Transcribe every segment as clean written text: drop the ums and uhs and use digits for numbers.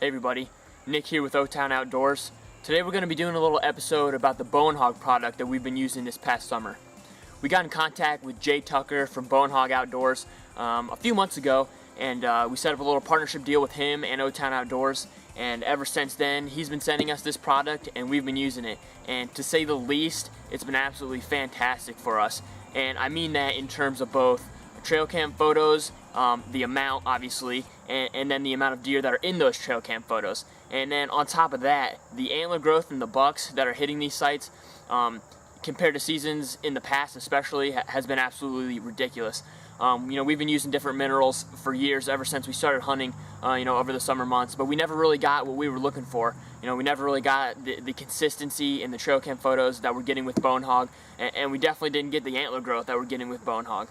Hey everybody, Nick here with Otown Outdoors. Today we're going to be doing a little episode about the Bone Hawg product that we've been using this past summer. We got in contact with Jay Tucker from Bone Hawg Outdoors a few months ago, and we set up a little partnership deal with him and Otown Outdoors, and ever since then he's been sending us this product and we've been using it, and to say the least, it's been absolutely fantastic for us. And I mean that in terms of both trail cam photos, the amount obviously, and then the amount of deer that are in those trail cam photos. And then on top of that, the antler growth in the bucks that are hitting these sites, compared to seasons in the past especially, has been absolutely ridiculous. We've been using different minerals for years, ever since we started hunting, over the summer months, but we never really got what we were looking for. We never really got the consistency in the trail cam photos that we're getting with Bone Hawg, and we definitely didn't get the antler growth that we're getting with Bone Hawg.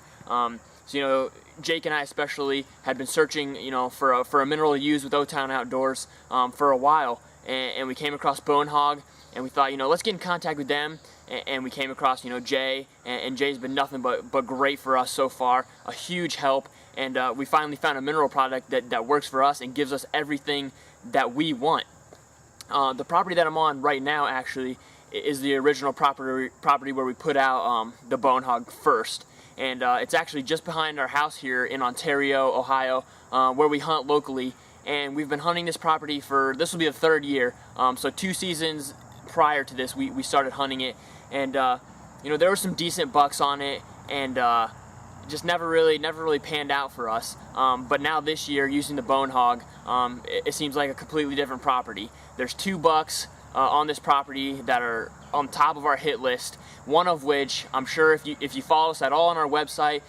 So Jake and I especially had been searching, for a mineral to use with Otown Outdoors for a while, and we came across Bone Hawg, and we thought, let's get in contact with them. And we came across, Jay, and Jay's been nothing but great for us so far, a huge help, and we finally found a mineral product that works for us and gives us everything that we want. The property that I'm on right now actually is the original property where we put out the Bone Hawg first. And it's actually just behind our house here in Ontario, Ohio, where we hunt locally. And we've been hunting this property this will be the third year. So 2 seasons prior to this, we started hunting it. And, there were some decent bucks on it, and just never really panned out for us. But now this year, using the Bone Hawg, it seems like a completely different property. There's 2 bucks on this property that are on top of our hit list, one of which I'm sure if you follow us at all on our website,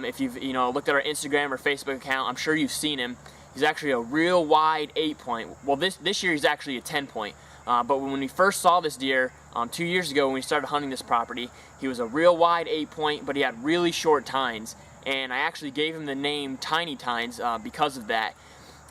if you've looked at our Instagram or Facebook account, I'm sure you've seen him. He's actually a real wide 8-point. Well, this year he's actually a 10-point. But when we first saw this deer 2 years ago when we started hunting this property, he was a real wide 8-point, but he had really short tines, and I actually gave him the name Tiny Tines because of that.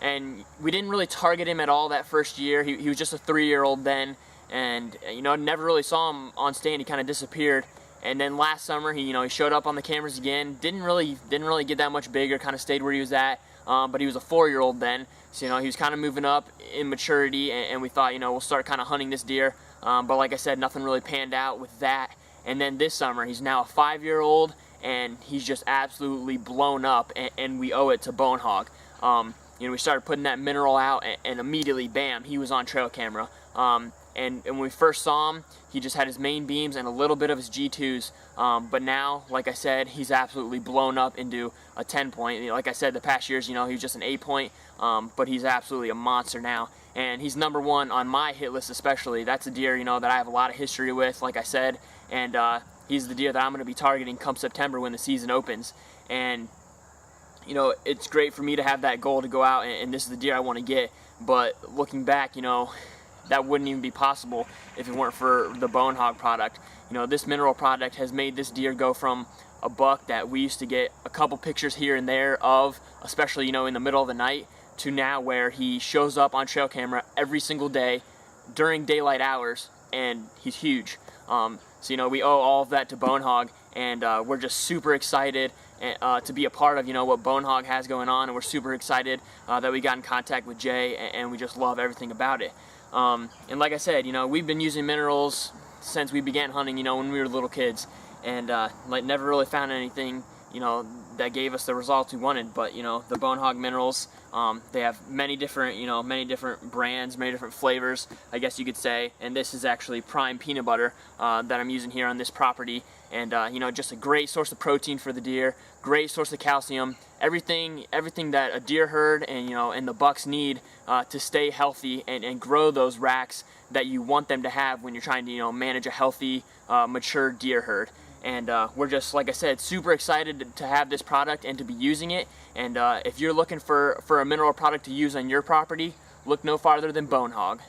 And we didn't really target him at all that first year. He was just a 3-year-old then, and never really saw him on stand. He kind of disappeared. And then last summer he showed up on the cameras again. Didn't really get that much bigger. Kind of stayed where he was at. But he was a 4-year-old then, so he was kind of moving up in maturity, and we thought we'll start kind of hunting this deer. But like I said, nothing really panned out with that. And then this summer he's now a 5-year-old, and he's just absolutely blown up, and we owe it to Bone Hawg. We started putting that mineral out, and immediately, bam, he was on trail camera. And when we first saw him, he just had his main beams and a little bit of his G2s. But now, like I said, he's absolutely blown up into a 10-point. Like I said, the past years, he was just an 8-point, but he's absolutely a monster now. And he's number 1 on my hit list especially. That's a deer, that I have a lot of history with, like I said. And he's the deer that I'm going to be targeting come September when the season opens. And it's great for me to have that goal to go out, and this is the deer I want to get. But looking back, that wouldn't even be possible if it weren't for the Bone Hawg product. This mineral product has made this deer go from a buck that we used to get a couple pictures here and there of, especially in the middle of the night, to now where he shows up on trail camera every single day during daylight hours, and he's huge. So we owe all of that to Bone Hawg, and we're just super excited to be a part of what Bone Hawg has going on, and we're super excited that we got in contact with Jay, and we just love everything about it. And like I said, we've been using minerals since we began hunting, when we were little kids, and never really found anything that gave us the results we wanted. But the Bone Hawg minerals, they have many different brands, many different flavors, I guess you could say. And this is actually prime peanut butter that I'm using here on this property. And just a great source of protein for the deer, great source of calcium, everything that a deer herd and the bucks need to stay healthy and grow those racks that you want them to have when you're trying to manage a healthy, mature deer herd. And we're just, like I said, super excited to have this product and to be using it. And if you're looking for a mineral product to use on your property, look no farther than Bone Hawg.